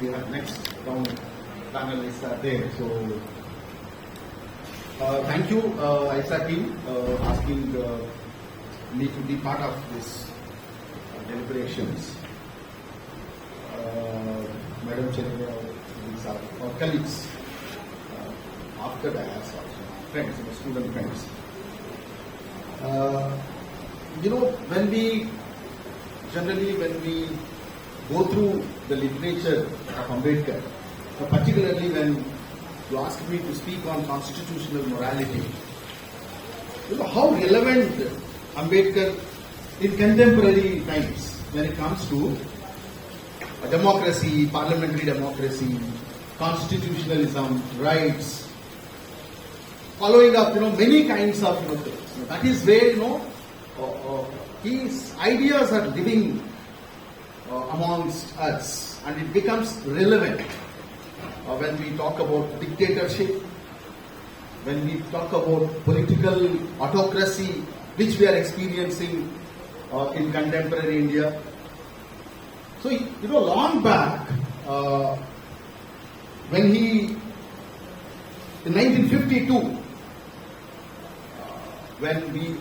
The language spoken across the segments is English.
we have next round panelists are there. So, thank you, AISA team, asking me to be part of this deliberations. Madam Chair, these are our colleagues after the AISA, friends, student friends. When we go through the literature of Ambedkar, particularly when you ask me to speak on constitutional morality, how relevant Ambedkar in contemporary times when it comes to democracy, parliamentary democracy, constitutionalism, rights, following up, many kinds of things. That is where his ideas are living amongst us, and it becomes relevant when we talk about dictatorship, when we talk about political autocracy, which we are experiencing in contemporary India. So, long back, when in 1952,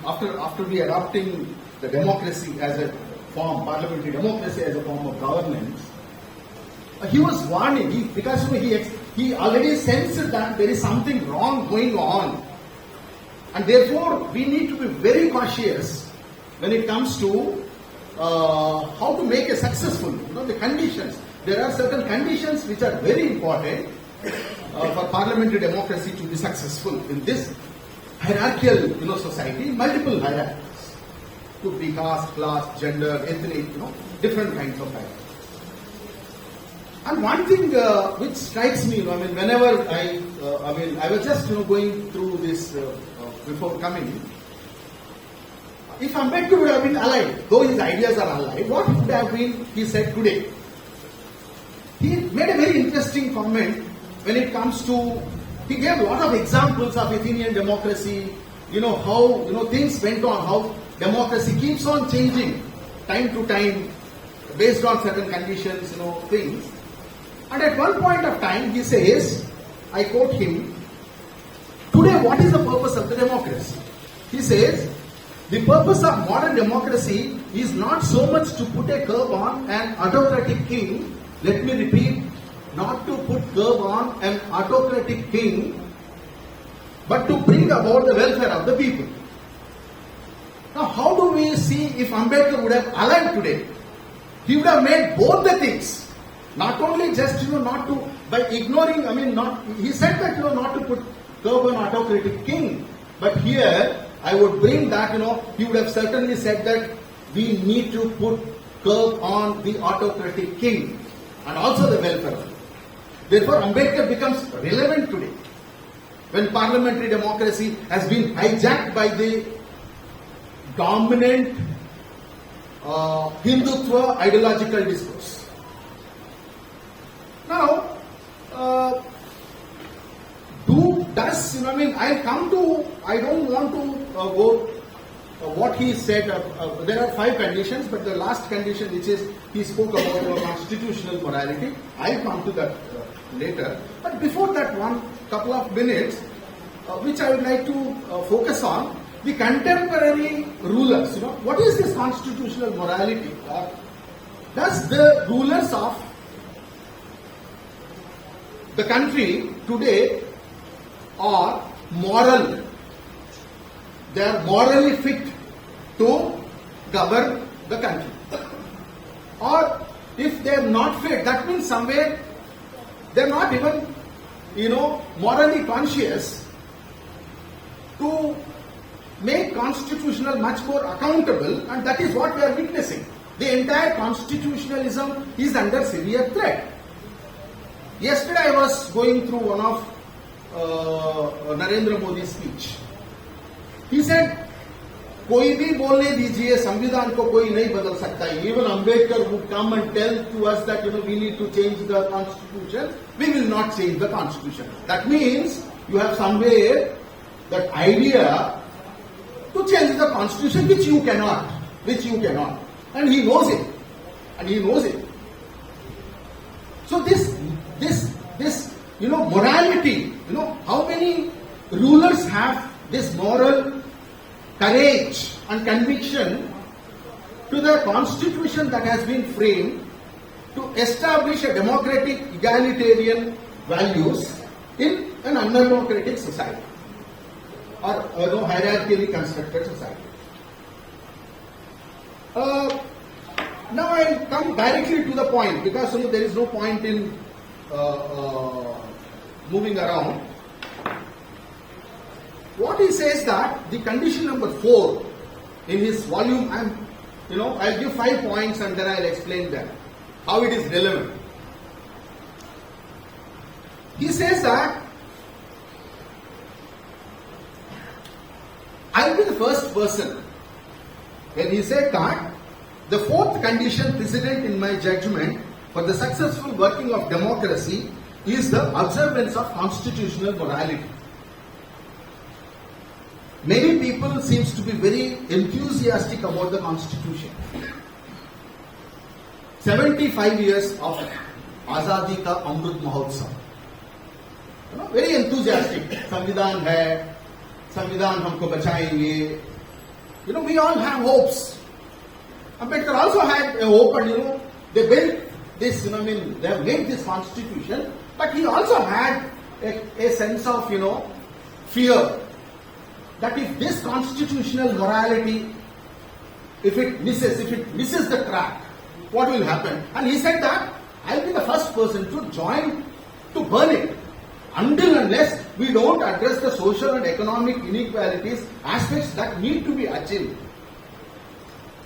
after we adopting the democracy as a form, parliamentary democracy as a form of governance, he was warning, because he already sensed that there is something wrong going on, and therefore we need to be very cautious when it comes to how to make a successful, the conditions. There are certain conditions which are very important for parliamentary democracy to be successful in this hierarchical, society, multiple hierarchies. Could be caste, class, gender, ethnic, different kinds of hierarchies. And one thing which strikes me, whenever I was just, going through this before coming. If Ambedkar would have been alive, though his ideas are alive, what would have been he said today? He made a very interesting comment when it comes to, he gave a lot of examples of Athenian democracy, how, things went on, how democracy keeps on changing time to time based on certain conditions, things. And at one point of time, he says, I quote him, today what is the purpose of the democracy? He says, the purpose of modern democracy is not so much to put a curb on an autocratic king, let me repeat, not to put curb on an autocratic king, but to bring about the welfare of the people. Now, how do we see if Ambedkar would have alive today? He would have made both the things. Not only just, not to, by ignoring, he said that, not to put curb on autocratic king, but here, I would bring that, he would have certainly said that we need to put curb on the autocratic king and also the welfare. Therefore, Ambedkar becomes relevant today when parliamentary democracy has been hijacked by the dominant Hindutva ideological discourse. Now, I don't want to go what he said. There are 5 conditions, but the last condition, which is he spoke about constitutional morality. I'll come to that later. But before that, couple of minutes, which I would like to focus on, the contemporary rulers. What is this constitutional morality? Does the rulers of the country today are moral? They are morally fit to govern the country. Or if they are not fit, that means somewhere they are not even, morally conscious to make constitutional much more accountable, and that is what we are witnessing. The entire constitutionalism is under severe threat. Yesterday I was going through one of Narendra Modi's speech. He said, कोई भी बोलने दीजिए, संविधान को कोई नहीं बदल सकता है. Even Ambedkar would come and tell to us that we need to change the constitution. We will not change the constitution. That means you have somewhere that idea to change the constitution, which you cannot, and he knows it, So this morality, how many rulers have this moral courage and conviction to the constitution that has been framed to establish a democratic, egalitarian values in an undemocratic society or hierarchically constructed society. Now I'll come directly to the point, because there is no point in moving around. What he says that the condition number 4 in his volume, I'll give 5 points and then I'll explain them, how it is relevant. He says that I'll be the first person when he said that the 4th condition precedent in my judgment for the successful working of democracy is the observance of constitutional morality. Many people seems to be very enthusiastic about the constitution. 75 years of Azadi Ka Amrit Mahotsav. Very enthusiastic. Samvidhan hai, Samvidhan humko bachayenge. We all have hopes. Ambedkar also had a hope, and they built this, they have made this constitution, but he also had a sense of, fear that if this constitutional morality, if it misses the track, what will happen? And he said that I'll be the first person to join to burn it until unless we don't address the social and economic inequalities, aspects that need to be achieved.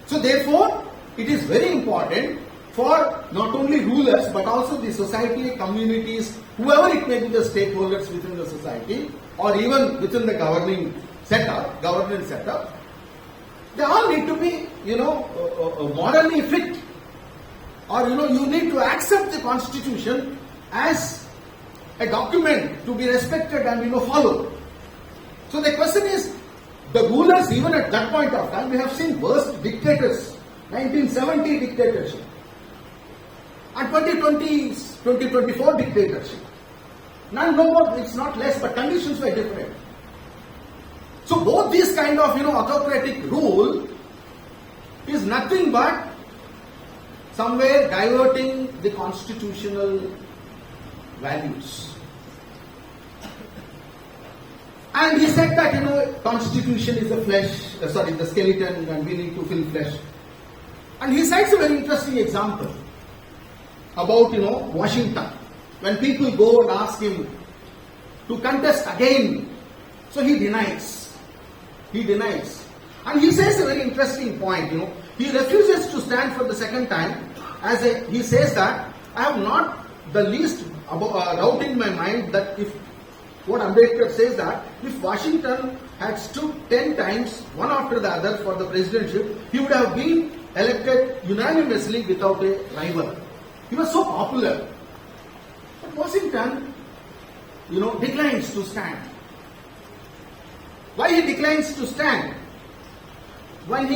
So therefore, it is very important for not only rulers but also the society, communities, whoever it may be, the stakeholders within the society or even within the governance setup, they all need to be, morally fit, or you need to accept the constitution as a document to be respected and followed. So the question is, the rulers, even at that point of time, we have seen worst dictators, 1970 dictatorship, and 2024 dictatorship. None more, it's not less, but conditions were different. So both these kind of autocratic rule is nothing but somewhere diverting the constitutional values. And he said that constitution is the skeleton, and we need to fill flesh. And he cites a very interesting example about Washington. When people go and ask him to contest again, so he denies. And he says a very interesting point, he refuses to stand for the second time. He says that I have not the least doubt in my mind that if what Ambedkar says that if Washington had stood 10 times, one after the other, for the presidency, he would have been elected unanimously without a rival. He was so popular. But Washington, declines to stand. Why he declines to stand? When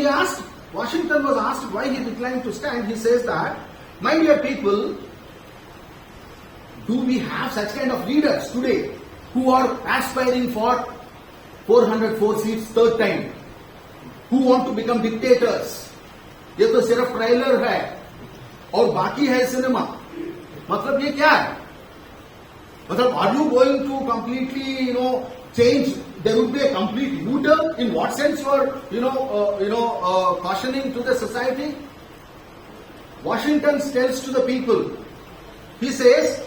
Washington was asked why he declined to stand, he says that, my dear people, do we have such kind of leaders today who are aspiring for 404 seats third time, who want to become dictators? ये तो सिर्फ trailer है और बाकी है cinema. मतलब ये क्या है? मतलब are you going to completely change? There would be a complete U-turn. In what sense you are cautioning to the society? Washington tells to the people, he says,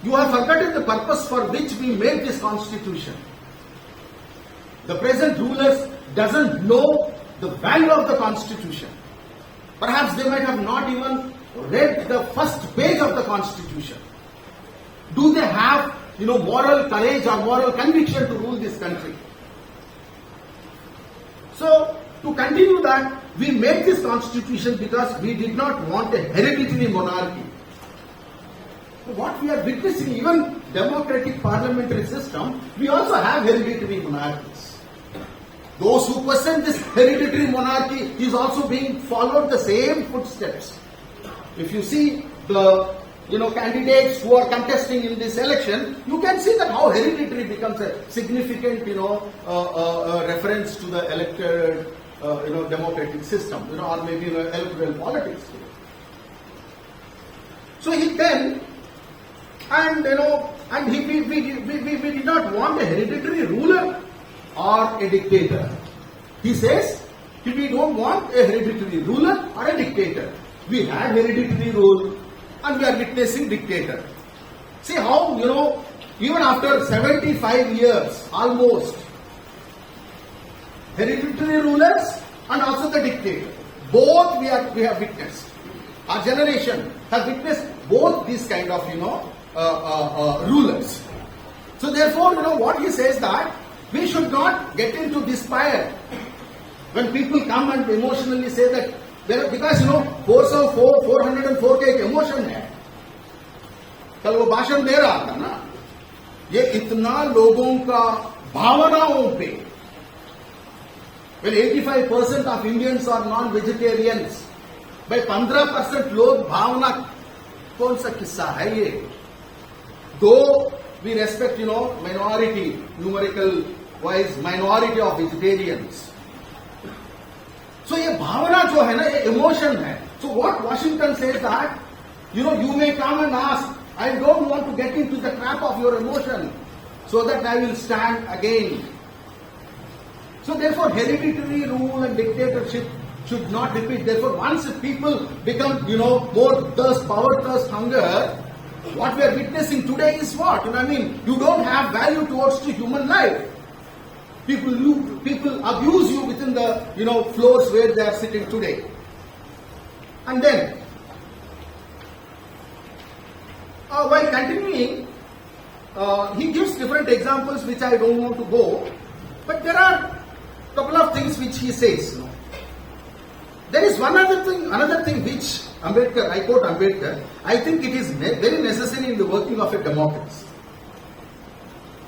you have forgotten the purpose for which we made this constitution. The present rulers doesn't know the value of the constitution. Perhaps they might have not even read the first page of the constitution. Do they have moral courage or moral conviction to rule this country? So, to continue that, we made this constitution because we did not want a hereditary monarchy. What we are witnessing, even democratic parliamentary system, we also have hereditary monarchies. Those who question this hereditary monarchy is also being followed the same footsteps. If you see the candidates who are contesting in this election, you can see that how hereditary becomes a significant, reference to the elected, democratic system, or maybe electoral politics. So he then, and we did not want a hereditary ruler or a dictator. He says, we don't want a hereditary ruler or a dictator. We had hereditary rule and we are witnessing dictator. See how, even after 75 years, almost, hereditary rulers and also the dictator, both we have witnessed. Our generation has witnessed both these kind of, rulers. So therefore, what he says that we should not get into despair when people come and emotionally say that, because 404 का एक emotion है, कल वो भाषण दे रहा था ना, ये इतना लोगों का भावनाओं पे, well 85% of Indians are non-vegetarians, भाई 15% लोग भावना, कौन सा किस्सा है ये? Though we respect, minority, numerical wise minority of vegetarians. So ये भावना जो है ना, ये इमोशन है. So what Washington says that, you may come and ask, I don't want to get into the trap of your emotion, so that I will stand again. So therefore hereditary rule and dictatorship should not repeat. Therefore once people become, more thirst, power thirst, hunger, what we are witnessing today is what? You don't have value towards the human life. People abuse you within the floors where they are sitting today. And then, while continuing, he gives different examples which I don't want to go, but there are a couple of things which he says. There is another thing which Ambedkar, I quote Ambedkar, I think it is very necessary in the working of a democracy.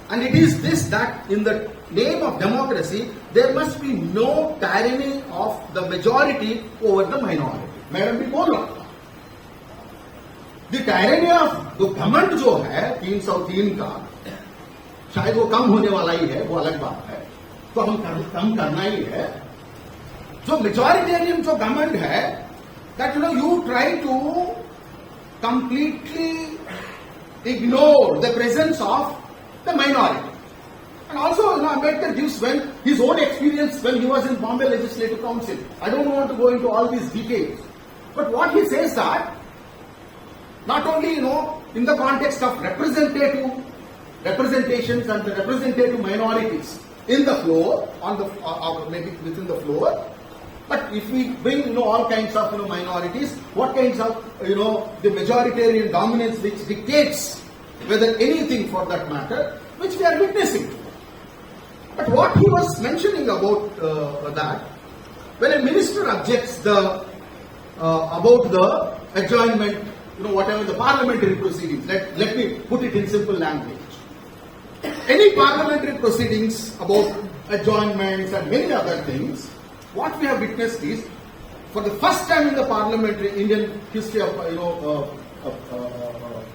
And it is this, that in the name of democracy, there must be no tyranny of the majority over the minority. Madam भी बोल रहा था. The tyranny of the घमंड जो है 303 का, शायद वो कम होने वाला ही है, वो अलग बात है. तो हम कम करना ही है. जो majoritarian जो घमंड है, that you try to completely ignore the presence of the minority. And also, Ambedkar gives his own experience when he was in Bombay Legislative Council. I don't want to go into all these details. But what he says that, not only, in the context of representations and the representative minorities in the floor, or maybe within the floor, but if we bring, all kinds of, minorities, what kinds of, the majoritarian dominance which dictates whether anything for that matter, which we are witnessing. But what he was mentioning about that, when a minister objects about the adjournment, whatever the parliamentary proceedings, let me put it in simple language. Any parliamentary proceedings about adjournments and many other things, what we have witnessed is, for the first time in the parliamentary Indian history of,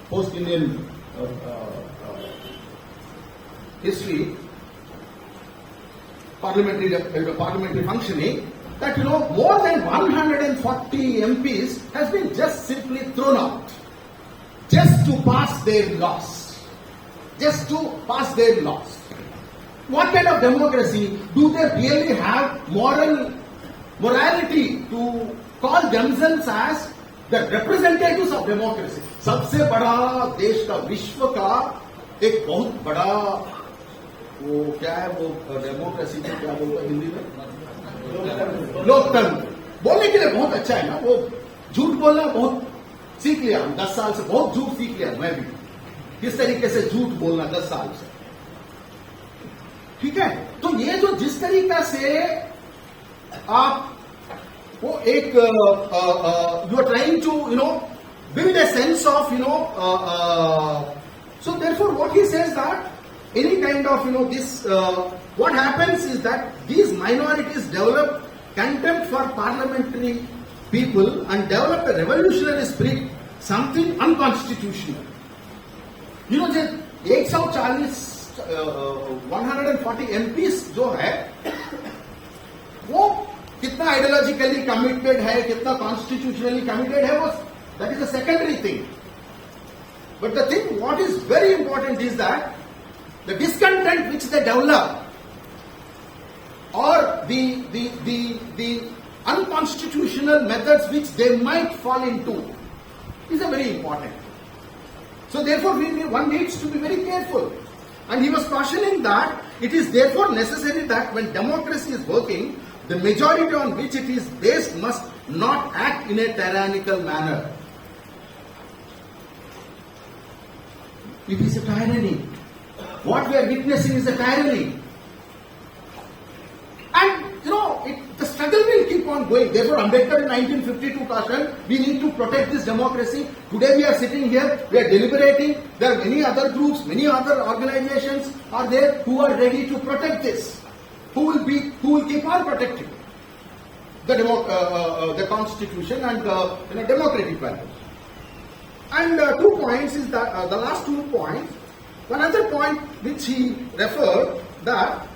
post-Indian history, parliamentary functioning, that more than 140 MPs has been just simply thrown out, just to pass their laws, What kind of democracy? Do they really have morality to call themselves as the representatives of democracy? सबसे बड़ा देश का, विश्व का एक बहुत बड़ा, वो क्या है, वो डेमोक्रेसी को क्या बोलते हैं हिंदी में, लोकतंत्र. बोलने के लिए बहुत अच्छा है ना, वो झूठ बोलना बहुत सीख लिया, 10 साल से बहुत झूठ सीख लिया मैं भी, किस तरीके से झूठ बोलना 10 साल से. ठीक है, तो ये जो जिस तरीका से आप वो एक you are trying to build a sense of so therefore what he says that any kind of this what happens is that these minorities develop contempt for parliamentary people and develop a revolutionary spirit something unconstitutional. You know, the 140 MPs जो है वो कितना ideologically committed है, कितना constitutionally committed है, वो that is a secondary thing. But the thing what is very important is that the discontent which they develop or the unconstitutional methods which they might fall into is a very important. So therefore one needs to be very careful. And he was cautioning that it is therefore necessary that when democracy is working, the majority on which it is based must not act in a tyrannical manner. It is a tyranny. What we are witnessing is a tyranny. And you know, the struggle will keep on going. Therefore, Ambedkar in 1952 cautioned, we need to protect this democracy. Today we are sitting here, we are deliberating. There are many other groups, many other organizations are there who are ready to protect this. Who will keep on protecting the constitution and democratic values. And 2 points is that the last 2 points. One other point which he referred that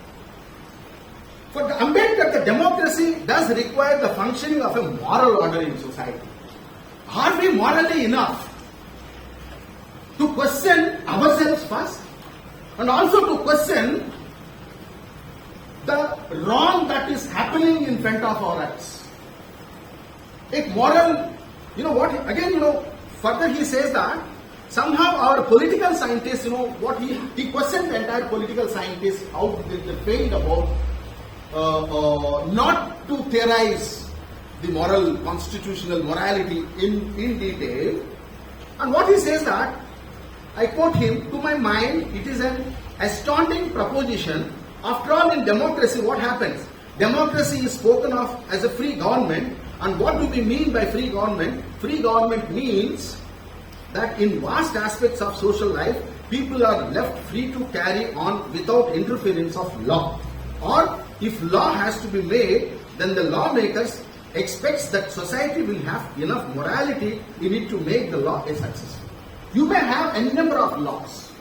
for the Ambedkar, the democracy does require the functioning of a moral order in society. Are we morally enough to question ourselves first and also to question the wrong that is happening in front of our eyes? A moral, further he says that somehow our political scientists, he questioned the entire political scientists, how they failed about not to theorize the moral, constitutional morality in detail. And what he says that, I quote him, to my mind, it is an astounding proposition. After all, in democracy, what happens? Democracy is spoken of as a free government. And what do we mean by free government? Free government means that in vast aspects of social life, people are left free to carry on without interference of law. Or if law has to be made, then the lawmakers expects that society will have enough morality in it to make the law a success. You may have a number of laws,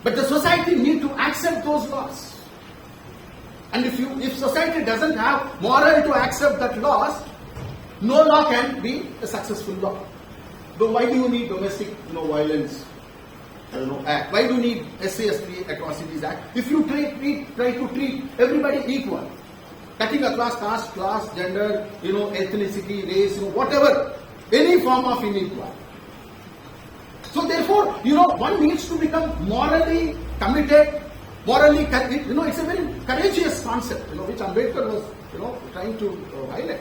but the society need to accept those laws. And if society doesn't have moral to accept that laws, no law can be a successful law. But why do you need domestic violence act? Why do you need SC/ST atrocities act? If you try to treat everybody equal, cutting across caste, class, gender, ethnicity, race, whatever, any form of inequality. So therefore, one needs to become morally committed, morally, it's a very courageous concept, which Ambedkar was, trying to highlight.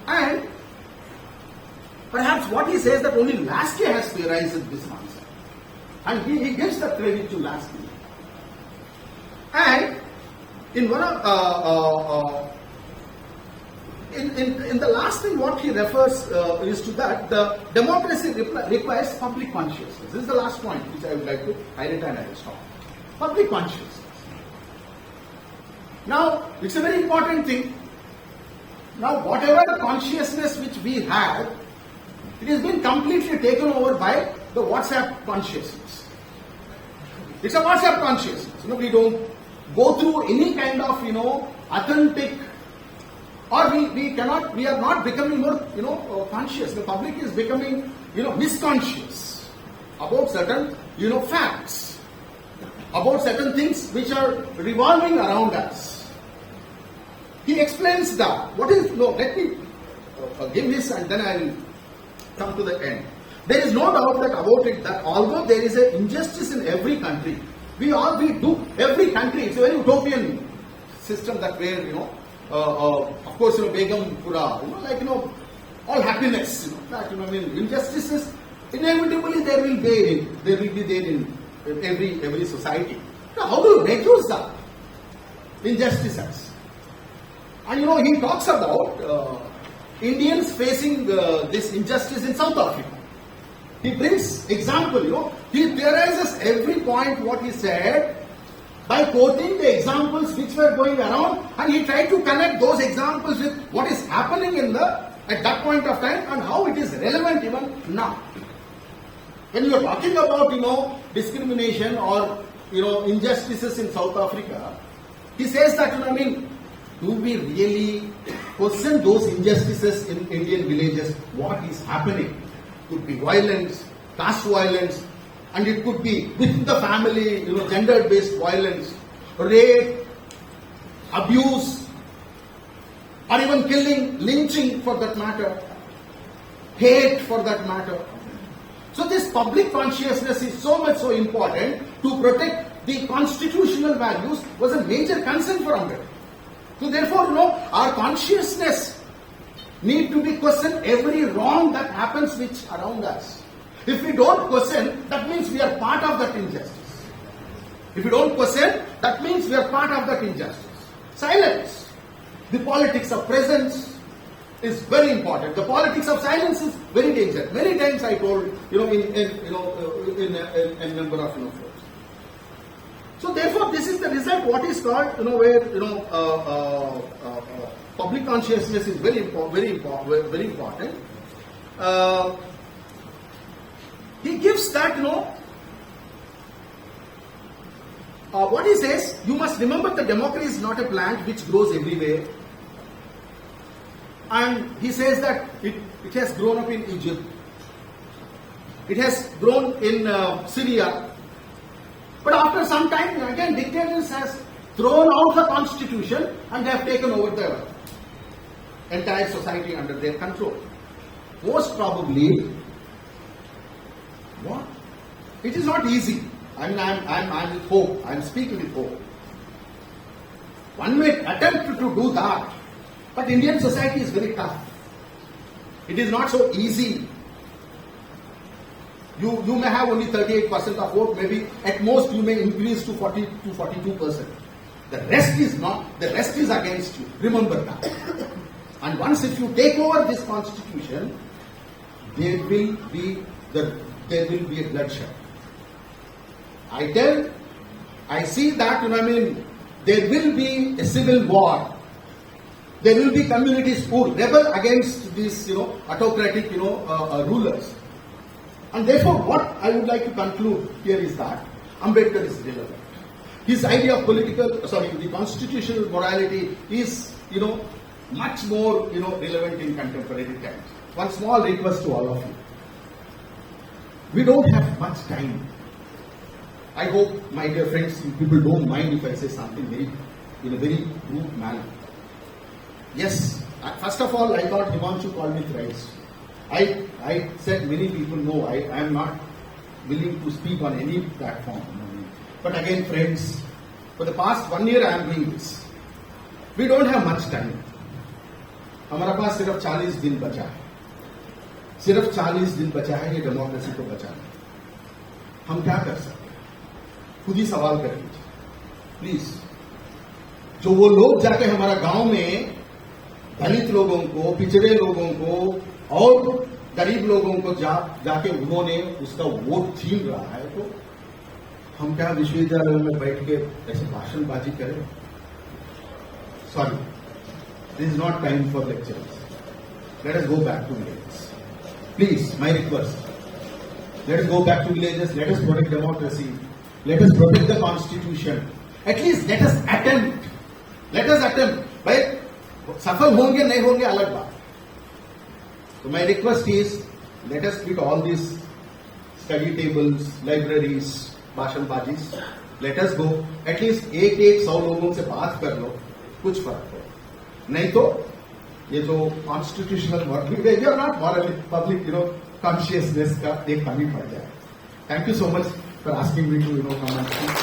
And perhaps what he says that only Lasky has theorized this concept. And he gives the credit to Lasky. And in one of in the last thing what he refers is to that the democracy requires public consciousness. This is the last point which I would like to highlight and I will stop. Public consciousness. Now it's a very important thing. Now whatever consciousness which we have, it has been completely taken over by the WhatsApp consciousness. It's a WhatsApp consciousness. We don't go through any kind of authentic, or we are not becoming more conscious. The public is becoming misconscious about certain facts, about certain things which are revolving around us. He explains that. What is let me give this and then I will come to the end. There is no doubt about it that although there is an injustice in every country, every country, it's a very utopian system that where, of course, Begumpura, all happiness, injustices, inevitably there will be there in every society. Now, how do you reduce that injustices? And he talks about Indians facing this injustice in South Africa. He brings example, he theorizes every point what he said by quoting the examples which were going around, and he tried to connect those examples with what is happening in the at that point of time and how it is relevant even now. When you are talking about, discrimination or, injustices in South Africa, he says that, do we really question those injustices in Indian villages? What is happening? Could be violence, caste violence, and it could be within the family, gender-based violence, rape, abuse, or even killing, lynching for that matter, hate for that matter. So this public consciousness is so important to protect the constitutional values was a major concern for Ambedkar. So therefore, our consciousness need to be questioned every wrong that happens which around us. If we don't question, that means we are part of that injustice. If we don't question, that means we are part of that injustice. Silence. The politics of presence is very important. The politics of silence is very dangerous. Many times I told, in a number of folks. So therefore, this is the result. What is called, where public consciousness is very important. He gives that, what he says, you must remember that democracy is not a plant which grows everywhere. And he says that it has grown up in Egypt. It has grown in Syria. But after some time, again, dictators has thrown out the constitution and they have taken over the entire society under their control. Most probably, what? It is not easy. I'm with hope. I'm speaking with hope. One may attempt to do that, but Indian society is very tough. It is not so easy. You may have only 38% of vote. Maybe at most you may increase to 40 to 42%. The rest is not. The rest is against you. Remember that. And once if you take over this constitution, there will be a bloodshed. I see that, there will be a civil war. There will be communities who rebel against these, autocratic, rulers. And therefore, what I would like to conclude here is that Ambedkar is relevant. His idea of the constitutional morality is, much more, relevant in contemporary times. One small request to all of you. We don't have much time. I hope, my dear friends, people don't mind if I say something in a very rude manner. Yes, first of all, I thought Himanshu called me thrice. I said many people know I am not willing to speak on any platform. But again, friends, for the past 1 year I am doing this. We don't have much time. हमारा पास सिर्फ 40 दिन बचा है. सिर्फ 40 दिन बचा है ये डेमोक्रेसी को बचाने. हम क्या कर सकते हैं? खुद ही सवाल कर लीजिए. प्लीज, जो वो लोग जाके हमारा गांव में दलित लोगों को, पिछड़े लोगों को और गरीब लोगों को जाके उन्होंने उसका वोट छीन रहा है, तो हम क्या विश्वविद्यालय में बैठ के ऐसे भाषणबाजी करें? Sorry, this is not time for lectures. Let us go back to villages. Please, my request. Let us go back to villages. Let us protect democracy. Let us protect the constitution. At least let us attempt. Let us attempt. भाई सफल होंगे नहीं होंगे अलग बात. So my request is, let us quit all these study tables, libraries, भाषणबाजीज. Let us go. At least एक 100 लोगों से बात कर लो, कुछ फर्क हो. नहीं तो ये जो कॉन्स्टिट्यूशनल मॉरलिटी और नॉट मॉरल पब्लिक कॉन्शियसनेस का एक कमी पड़ जाए. Thank you so much for asking me to come and speak.